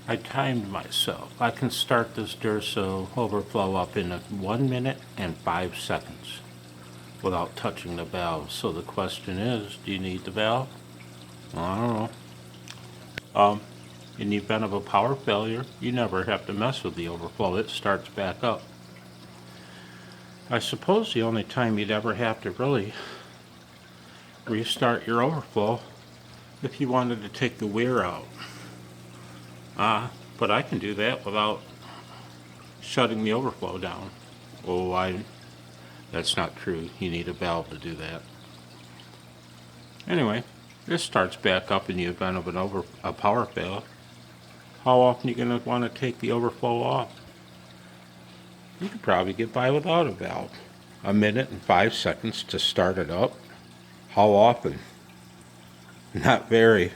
I timed myself. I can start this Durso Overflow up in 1 minute and 5 seconds without touching the valve. So the question is, do you need the valve? I don't know. In the event of a power failure, you never have to mess with the overflow. It starts back up. I suppose the only time you'd ever have to really restart your overflow if you wanted to take the weir out. But I can do that without shutting the overflow down. That's not true. You need a valve to do that. Anyway, this starts back up in the event of a power fail. How often are you going to want to take the overflow off? You could probably get by without a valve. 1 minute and 5 seconds to start it up. How often? Not very.